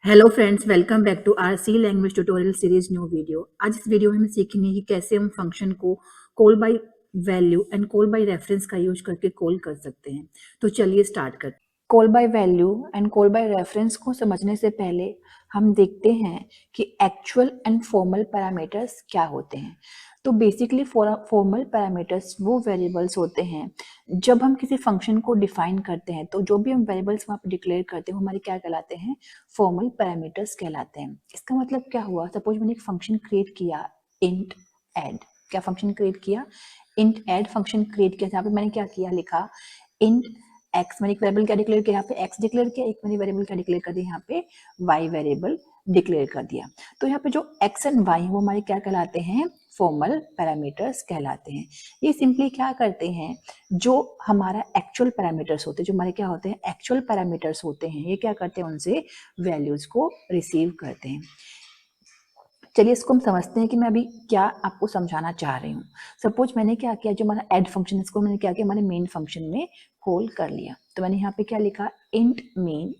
Hello friends, welcome back to R C language tutorial series new video. आज इस video में हम सीखेंगे कि कैसे हम फंक्शन को call by value and call by reference का यूज करके कॉल कर सकते हैं। तो चलिए स्टार्ट करते हैं। Call by value and call by reference को समझने से पहले हम देखते हैं कि एक्चुअल एंड फॉर्मल पैरामीटर्स क्या होते हैं। तो बेसिकली फॉर्मल पैरामीटर्स वो वेरिएबल्स होते हैं जब हम किसी फंक्शन को डिफाइन करते हैं, तो जो भी हम वेरिएबल्स वहाँ पे डिक्लेयर करते हैं वो हमारे क्या कहलाते हैं, फॉर्मल पैरामीटर्स कहलाते हैं। इसका मतलब क्या हुआ, सपोज मैंने एक फंक्शन क्रिएट किया इंट ऐड। क्या फंक्शन क्रिएट किया? इंट ऐड फंक्शन क्रिएट किया। यहाँ पे मैंने क्या किया, लिखा इंट एक्स। मैंने एक वेरिएबल क्या डिक्लेयर किया, यहाँ पे एक्स डिक्लेयर किया। एक मैंने वेरिएबल क्या डिक्लेयर कर दिया, यहाँ पे वाई वेरिएबल डिक्लेयर कर दिया। तो यहाँ पे जो एक्स एंड वाई वो हमारे क्या कहलाते हैं, फॉर्मल पैरामीटर्स कहलाते हैं। ये सिंपली क्या करते हैं, जो हमारा एक्चुअल पैरामीटर्स होते हैं, जो हमारे क्या होते हैं, एक्चुअल पैरामीटर्स होते हैं, ये क्या करते हैं, उनसे वैल्यूज को रिसीव करते हैं। चलिए इसको हम समझते हैं कि मैं अभी क्या आपको समझाना चाह रही हूँ। सपोज मैंने क्या किया, जो हमारा ऐड फंक्शन, इसको मैंने क्या किया, हमारे मेन फंक्शन में कॉल कर लिया। तो मैंने यहाँ पे क्या लिखा, इंट मेन,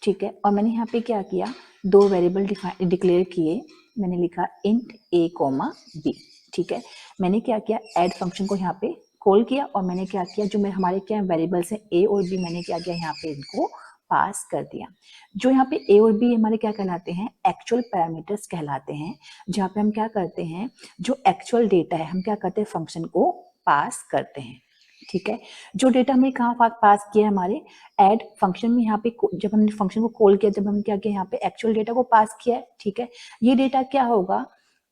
ठीक है। और मैंने यहाँ पे क्या किया, दो वेरिएबल डिक्लेयर किए। मैंने लिखा इंट ए कोमा बी, ठीक है। मैंने क्या किया, ऐड फंक्शन को यहाँ पे कॉल किया और मैंने क्या किया, जो मेरे हमारे क्या वेरिएबल्स हैं ए और बी, मैंने क्या किया, यहाँ पे इनको पास कर दिया। जो यहाँ पे ए और बी हमारे क्या कहलाते हैं, एक्चुअल पैरामीटर्स कहलाते हैं। जहाँ पे हम क्या करते हैं, जो एक्चुअल डेटा है हम क्या करते हैं, फंक्शन को पास करते हैं, ठीक है। जो डेटा हमने कहाँ पास किया, हमारे ऐड फंक्शन में। यहाँ पे जब हमने फंक्शन को कॉल किया, जब हम क्या किया, यहाँ पे एक्चुअल डेटा को पास किया है, ठीक है। ये डेटा क्या होगा,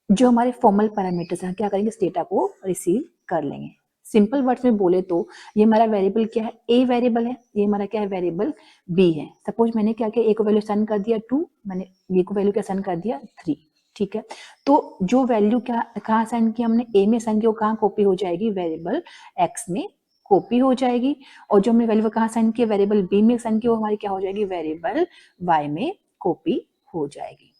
जो हमारे फॉर्मल पैरामीटर्स हैं, क्या करेंगे, इस डेटा को रिसीव कर लेंगे। सिंपल वर्ड्स में बोले तो ये हमारा वेरिएबल क्या है, ए वेरिएबल है। ये हमारा क्या है, वेरिएबल बी है। सपोज मैंने क्या किया, ए को वैल्यू सेंड कर दिया 2, मैंने बी को वैल्यू क्या सेंड कर दिया 3, ठीक है। तो जो वैल्यू क्या कहाँ सेंड किया हमने, ए में सेंड किया, वो कहाँ कॉपी हो जाएगी, वेरिएबल एक्स में कॉपी हो जाएगी। और जो हमने वैल्यू कहाँ सेंड किया, वेरिएबल बी में सेंड किया, वो हमारी क्या हो जाएगी, वेरिएबल वाई में कॉपी हो जाएगी,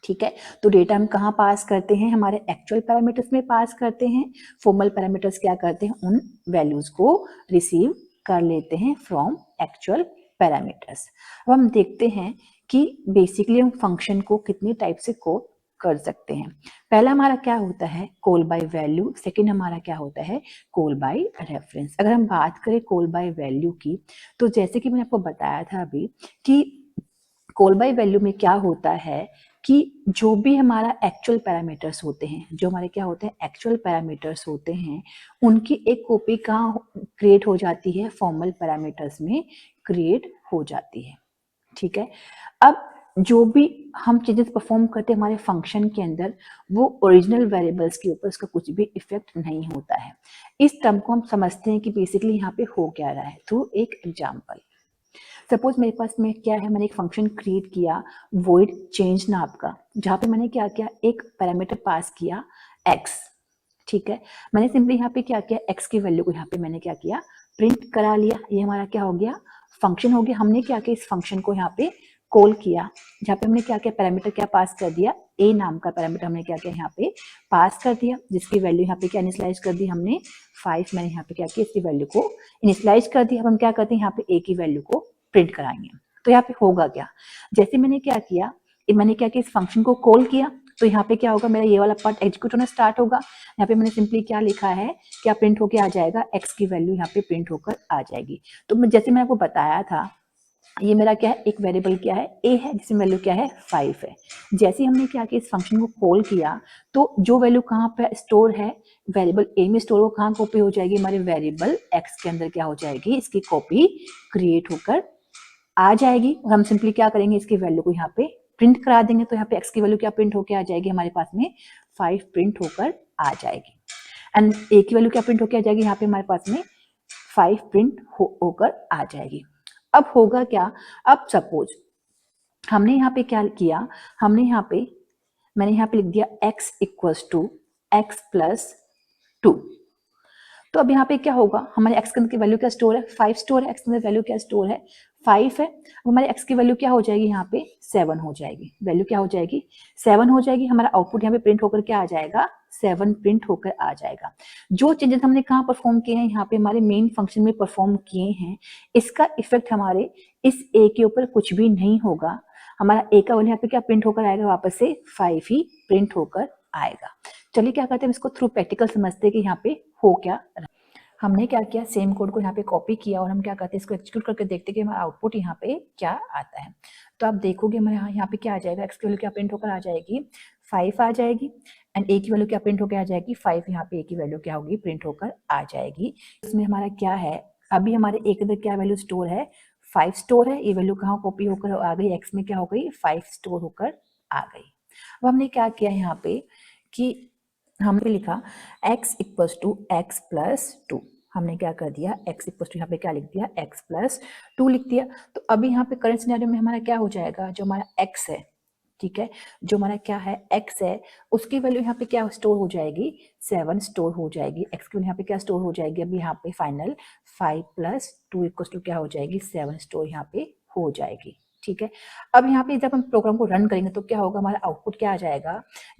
ठीक है। तो डेटा हम कहाँ पास करते हैं, हमारे एक्चुअल पैरामीटर्स में पास करते हैं। फॉर्मल पैरामीटर्स क्या करते हैं, उन वैल्यूज को रिसीव कर लेते हैं फ्रॉम एक्चुअल पैरामीटर्स। अब हम देखते हैं कि बेसिकली हम फंक्शन को कितनी टाइप से कॉल कर सकते हैं। पहला हमारा क्या होता है, कॉल बाय वैल्यू। सेकंड हमारा क्या होता है, कॉल बाय रेफरेंस। अगर हम बात करें कॉल बाय वैल्यू की, तो जैसे कि मैंने आपको बताया था अभी कि कॉल बाय वैल्यू में क्या होता है कि जो भी हमारा एक्चुअल पैरामीटर्स होते हैं, जो हमारे क्या होते हैं, एक्चुअल पैरामीटर्स होते हैं, उनकी एक कॉपी कहाँ क्रिएट हो जाती है, फॉर्मल पैरामीटर्स में क्रिएट हो जाती है, ठीक है। अब जो भी हम चेंजेस परफॉर्म करते हैं हमारे फंक्शन के अंदर, वो ओरिजिनल वेरिएबल्स के ऊपर उसका कुछ भी इफेक्ट नहीं होता है। इस टर्म को हम समझते हैं कि बेसिकली यहाँ पे हो क्या रहा है, थ्रू एक एग्जाम्पल। सपोज मेरे पास में क्या है, मैंने एक फंक्शन क्रिएट किया वॉइड चेंज नाम का, जहाँ पे मैंने क्या किया, एक पैरामीटर पास किया x, ठीक है। मैंने सिंपली यहाँ पे क्या किया, x की वैल्यू को यहाँ पे मैंने क्या किया, प्रिंट करा लिया। ये हमारा क्या हो गया, फंक्शन हो गया। हमने क्या किया, इस फंक्शन को यहाँ पे कॉल किया, जहाँ पे हमने क्या किया, पैरामीटर क्या पास कर दिया, a नाम का पैरामीटर हमने क्या किया, यहाँ पे पास कर दिया, जिसकी वैल्यू यहाँ पे क्या इनिशियलाइज कर दी हमने 5। मैंने यहाँ पे क्या किया, इसकी वैल्यू को इनिशियलाइज कर दिया। अब हम क्या करते हैं, यहाँ पे a की वैल्यू को प्रिंट कराएंगे। तो यहाँ पे होगा क्या, जैसे मैंने क्या किया, मैंने क्या किया, इस फंक्शन को कॉल किया, तो यहाँ पे क्या होगा, मेरा ये वाला पार्ट एग्जीक्यूट होना स्टार्ट होगा। यहाँ पे मैंने सिंपली क्या लिखा है, क्या प्रिंट होके आ जाएगा, x की वैल्यू यहाँ पे प्रिंट होकर आ जाएगी। तो मैं जैसे मैंने आपको बताया था, ये मेरा क्या है, एक वेरिएबल क्या है, a है, जिसमें वैल्यू क्या है, 5 है। जैसे हमने क्या किया, इस फंक्शन को कॉल किया, तो जो वैल्यू कहाँ पे स्टोर है, वेरिएबल a में स्टोर, वो कहाँ कॉपी हो जाएगी, हमारे वेरिएबल x के अंदर क्या हो जाएगी, इसकी कॉपी क्रिएट होकर आ जाएगी। और हम सिंपली क्या करेंगे, इसकी वैल्यू को यहाँ पे प्रिंट करा देंगे। तो यहाँ पे x की वैल्यू क्या प्रिंट होकर आ जाएगी, हमारे पास में 5 प्रिंट होकर आ जाएगी। एंड a की वैल्यू क्या प्रिंट होकर आ जाएगी, यहाँ पे हमारे पास में 5 प्रिंट होकर आ जाएगी। अब होगा क्या, अब सपोज हमने यहाँ पे क्या किया, हमने यहाँ पे मैंने यहाँ पे लिख दिया x equals to x plus 2। तो अब यहाँ पे क्या होगा, हमारे x के अंदर की वैल्यू क्या स्टोर है, 5 स्टोर है, x के अंदर वैल्यू क्या स्टोर है, 5 है। अब हमारे x की वैल्यू क्या हो जाएगी, यहाँ पे 7 हो जाएगी। वैल्यू क्या हो जाएगी, 7 हो जाएगी। हमारा आउटपुट यहाँ पे प्रिंट होकर क्या आ जाएगा, 7 प्रिंट होकर आ जाएगा। जो चेंजेस हमने कहाँ परफॉर्म किए हैं, यहाँ पे हमारे मेन फंक्शन में परफॉर्म किए हैं, इसका इफेक्ट हमारे इस a के ऊपर कुछ भी नहीं होगा। हमारा ए का वैल्यू यहाँ पे क्या प्रिंट होकर आएगा, वापस से 5 ही प्रिंट होकर आएगा। चलिए क्या करते हैं, इसको थ्रू प्रैक्टिकल समझते हैं कि यहाँ पे हो क्या। हमने क्या किया, सेम कोड को यहाँ पे कॉपी किया और हम क्या करते हैं, इसको एक्जीक्यूट करके देखते हैं कि हमारा आउटपुट यहाँ पे क्या आता है। तो आप देखोगे हमारे यहाँ पे क्या आ जाएगा, एक्स की वैल्यू क्या प्रिंट होकर आ जाएगी, 5 आ जाएगी, एंड ए की वैल्यू क्या प्रिंट होकर आ जाएगी, 5। यहाँ पे ए की वैल्यू क्या होगी, प्रिंट होकर आ जाएगी। इसमें हमारा क्या है, अभी हमारे ए के अंदर क्या वैल्यू स्टोर है, 5 स्टोर है। ये वैल्यू कहाँ कॉपी होकर आ गई, एक्स में क्या हो गई, 5 स्टोर होकर आ गई। अब हमने क्या किया यहाँ पे कि हमने लिखा x equals to x plus 2। हमने क्या कर दिया, x इक्वल्स टू यहाँ पे क्या लिख दिया, x प्लस 2 लिख दिया। तो अभी यहाँ पे करंट सिनेरियो में हमारा क्या हो जाएगा, जो हमारा x है, ठीक है, जो हमारा क्या है x है, उसकी वैल्यू यहाँ पे क्या स्टोर हो जाएगी, 7 स्टोर हो जाएगी। x की वैल्यू यहाँ पे क्या स्टोर हो जाएगी, अभी यहाँ पे फाइनल 5 प्लस 2 इक्वल्स टू क्या हो जाएगी, 7 स्टोर यहाँ पे हो जाएगी। ठीक है, अब यहाँ पे जब हम प्रोग्राम को रन करेंगे तो क्या होगा, हमारा आउटपुट क्या आ जाएगा,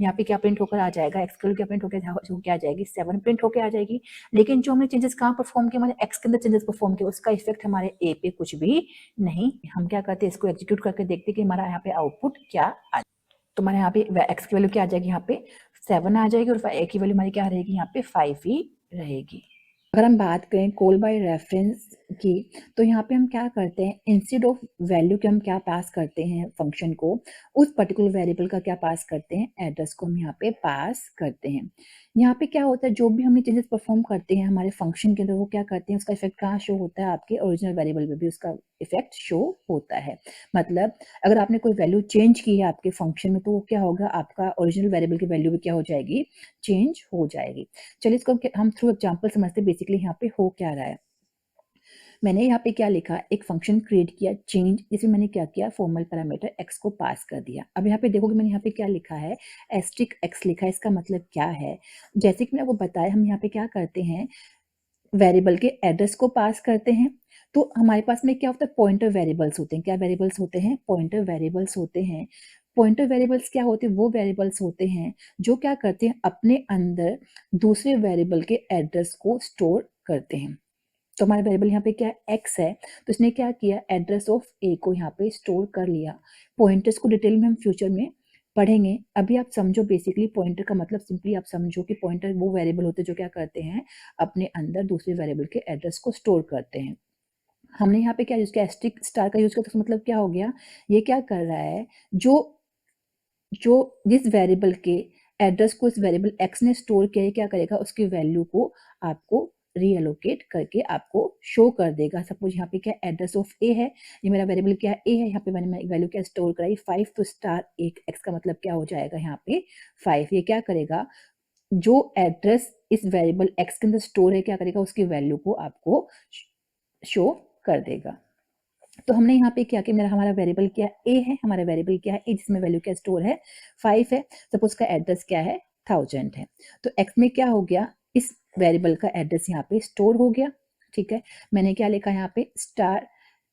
यहाँ पे क्या प्रिंट होकर आ जाएगा, एक्स की वैल्यू क्या प्रिंट होकर आ जाएगी, 7 प्रिंट होकर आ जाएगी। लेकिन जो हमने चेंजेस कहाँ परफॉर्म किए, हमारे एक्स के अंदर चेंजेस परफॉर्म किए, उसका इफेक्ट हमारे ए पे कुछ भी नहीं। हम क्या करते हैं, इसको एग्जीक्यूट करके देखते हैं कि हमारा यहाँ पे आउटपुट क्या आ। तो हमारे यहाँ पे एक्स की वैल्यू क्या आ जाएगी, यहाँ पे 7 आ जाएगी, और ए की वैल्यू हमारी क्या रहेगी, यहाँ पे 5 ही रहेगी। अगर हम बात करें कॉल बाय रेफरेंस की, तो यहाँ पे हम क्या करते हैं, इंस्टेड ऑफ वैल्यू के हम क्या पास करते हैं फंक्शन को, उस पर्टिकुलर वेरिएबल का क्या पास करते हैं, एड्रेस को हम यहाँ पे पास करते हैं। यहाँ पे क्या होता है, जो भी हमने चेंजेस परफॉर्म करते हैं हमारे फंक्शन के अंदर, वो क्या करते हैं, उसका इफेक्ट कहाँ शो होता है, आपके ओरिजिनल वेरिएबल में भी उसका इफेक्ट शो होता है। मतलब अगर आपने कोई वैल्यू चेंज की है आपके फंक्शन में, तो वो क्या होगा, आपका ओरिजिनल वेरिएबल की वैल्यू भी क्या हो जाएगी, चेंज हो जाएगी। चलिए इसको हम थ्रू एग्जाम्पल समझते हैं बेसिकली यहाँ पे हो क्या रहा है। मैंने यहाँ पे क्या लिखा, एक फंक्शन क्रिएट किया चेंज, जिसमें मैंने क्या किया, फॉर्मल पैरामीटर x को पास कर दिया। अब यहाँ पे देखोगे मैंने यहाँ पे क्या लिखा है, एस्ट्रिक x लिखा है। इसका मतलब क्या है, जैसे कि मैंने आपको बताया, हम यहाँ पे क्या करते हैं, वेरिएबल के एड्रेस को पास करते हैं। तो हमारे पास में क्या होता है, पॉइंटर वेरिएबल्स होते हैं। क्या वेरिएबल्स होते हैं, पॉइंटर वेरिएबल्स होते हैं। पॉइंटर वेरिएबल्स क्या होते हैं, वो वेरिएबल्स होते हैं जो क्या करते हैं, अपने अंदर दूसरे वेरिएबल के एड्रेस को स्टोर करते हैं। तो हमारा वेरिएबल यहाँ पे क्या है, एक्स है, तो इसने क्या किया, एड्रेस ऑफ ए को यहाँ पे स्टोर कर लिया। पॉइंटर्स को डिटेल में हम फ्यूचर में पढ़ेंगे। अभी आप समझो, बेसिकली पॉइंटर का मतलब सिंपली आप समझो कि पॉइंटर वो वेरिएबल होते हैं जो क्या करते हैं, अपने अंदर दूसरे वेरिएबल के एड्रेस को स्टोर करते हैं। हमने यहाँ पे क्या यूज किया, एस्ट्रिक स्टार का यूज किया, तो मतलब क्या हो गया, ये क्या कर रहा है, जो जो जिस वेरिएबल के एड्रेस को इस वेरिएबल एक्स ने स्टोर किया है, क्या करेगा, उसकी वैल्यू को आपको रीएलोकेट करके आपको शो कर देगा। सपोज यहाँ पे क्या एड्रेस ऑफ ए है, ये मेरा वेरिएबल क्या है, ए है, यहाँ पे मैंने वैल्यू क्या स्टोर कराई, 5, तो स्टार एक एक्स का मतलब क्या हो जाएगा, यहाँ पे 5। ये क्या करेगा, जो एड्रेस इस वेरिएबल एक्स के अंदर स्टोर है, क्या करेगा, उसकी वैल्यू को आपको शो कर देगा। तो हमने यहाँ पे क्या किया, मेरा हमारा वेरिएबल क्या ए है, हमारा वेरिएबल क्या है ए, जिसमें वैल्यू क्या स्टोर है, 5 है। सपोज का एड्रेस क्या है, 1000 है। तो एक्स में क्या हो गया, इस वेरिएबल का एड्रेस यहाँ पे स्टोर हो गया। ठीक है, मैंने क्या लिखा यहाँ पे, स्टार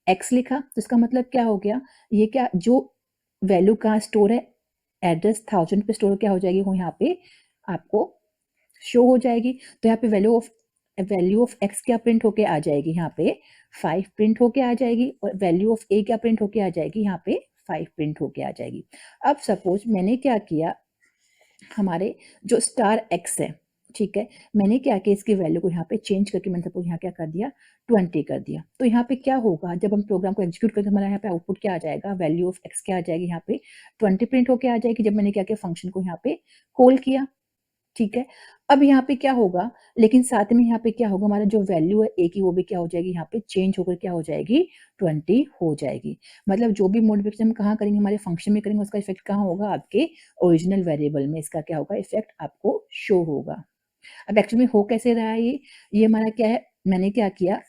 एक्स लिखा, तो इसका मतलब क्या हो गया, ये क्या, जो वैल्यू कहाँ स्टोर है, एड्रेस 1000 पे स्टोर क्या हो जाएगी, वो यहाँ पे आपको शो हो जाएगी। तो यहाँ पे वैल्यू ऑफ एक्स क्या प्रिंट होके आ जाएगी, यहाँ पे 5 प्रिंट होके आ जाएगी, और वैल्यू ऑफ ए क्या प्रिंट होके आ जाएगी, यहाँ पे 5 प्रिंट होके आ जाएगी। अब सपोज मैंने क्या किया, हमारे जो स्टार एक्स है, ठीक है, मैंने क्या किया, इसकी वैल्यू को यहाँ पे चेंज करके मैंने सपोज यहाँ क्या कर दिया, 20 कर दिया। तो यहाँ पे क्या होगा, जब हम प्रोग्राम को एग्जीक्यूट करके हमारा यहाँ पे आउटपुट क्या आ जाएगा, वैल्यू ऑफ एक्स क्या आ जाएगी, यहाँ पे 20 प्रिंट होके आ जाएगी, जब मैंने क्या किया, फंक्शन को यहाँ पे कॉल किया। ठीक है, अब यहाँ पे क्या होगा, लेकिन साथ में यहाँ पे क्या होगा, हमारा जो वैल्यू है ए की, वो भी क्या हो जाएगी, यहाँ पे चेंज होकर क्या हो जाएगी, 20 हो जाएगी। मतलब जो भी मॉडिफिकेशन हम कहाँ करेंगे, हमारे फंक्शन में करेंगे, उसका इफेक्ट कहाँ होगा, आपके ओरिजिनल वेरिएबल में इसका क्या होगा, इफेक्ट आपको शो होगा। अब एक्चुअली में हो कैसे रहा है, ये हमारा क्या है, मैंने क्या किया,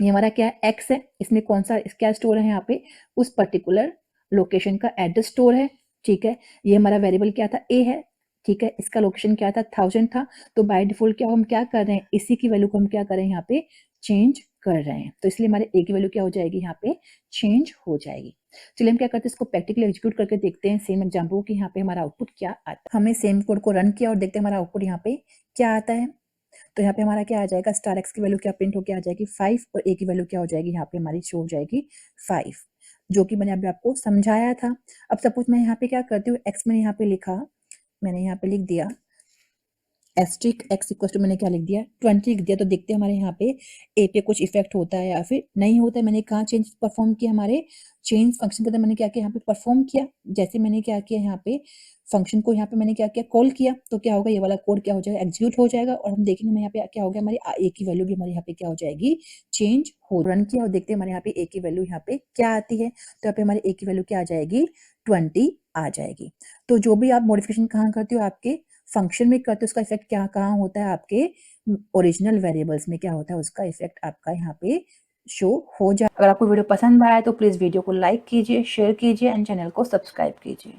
ये हमारा क्या है, एक्स है, इसमें कौन सा क्या स्टोर है, यहाँ पे उस पर्टिकुलर लोकेशन का एड्रेस स्टोर है। ठीक है, ये हमारा वेरिएबल क्या था, ए है। ठीक है, इसका लोकेशन क्या था, 1000 था। तो बाय डिफॉल्ट क्या हम क्या कर रहे हैं, इसी की वैल्यू को हम क्या कर रहे हैं, यहाँ पे चेंज कर रहे हैं। तो इसलिए हमारे ए की वैल्यू क्या हो जाएगी, यहाँ पे चेंज हो जाएगी। चलिए हम क्या करते हैं, इसको प्रैक्टिकली एग्जीक्यूट करके देखते हैं सेम एग्जाम्पल की, यहाँ पे हमारा आउटपुट क्या आता है। हमने सेम कोड को रन किया और देखते हैं हमारा आउटपुट यहाँ पे क्या आता है। तो यहाँ पे हमारा क्या आ जाएगा, स्टार एक्स की वैल्यू क्या प्रिंट होकर आ जाएगी, 5, और ए की वैल्यू क्या हो जाएगी, यहाँ पे हमारी शो हो जाएगी 5। जो कि मैंने अभी आपको समझाया था। अब सपोज मैं यहाँ पे क्या करती हूँ, एक्स मैंने यहाँ पे लिखा, मैंने यहाँ पे लिख दिया एस्ट्रिक एक्स इक्वल टू, मैंने क्या लिख दिया 20 लिख दिया। तो देखते हैं हमारे यहाँ पे ए पे कुछ इफेक्ट होता है या फिर नहीं होता है। मैंने कहाँ चेंज परफॉर्म किया, हमारे चेंज फंक्शन के अंदर मैंने क्या किया, यहाँ पे परफॉर्म किया। जैसे मैंने क्या किया, यहाँ पे फंक्शन को यहाँ पे मैंने क्या किया, कॉल किया, तो क्या होगा, ये वाला कोड क्या हो जाएगा, एग्जीक्यूट हो जाएगा। और हम देखेंगे यहाँ पे क्या हो गया, हमारी ए की वैल्यू भी हमारे यहाँ पे क्या हो जाएगी, चेंज हो। रन किया और देखते हैं हमारे यहाँ पे ए की वैल्यू यहाँ पे क्या आती है। तो यहाँ पे हमारे ए की वैल्यू क्या आ जाएगी, 20 आ जाएगी। तो जो भी आप मॉडिफिकेशन कहाँ करते हो, आपके फंक्शन में करते हो, उसका इफेक्ट क्या कहाँ होता है, आपके ओरिजिनल वेरिएबल्स में क्या होता है, उसका इफेक्ट आपका यहाँ पे शो हो जाए। अगर आपको वीडियो पसंद आया तो प्लीज वीडियो को लाइक कीजिए, शेयर कीजिए एंड चैनल को सब्सक्राइब कीजिए।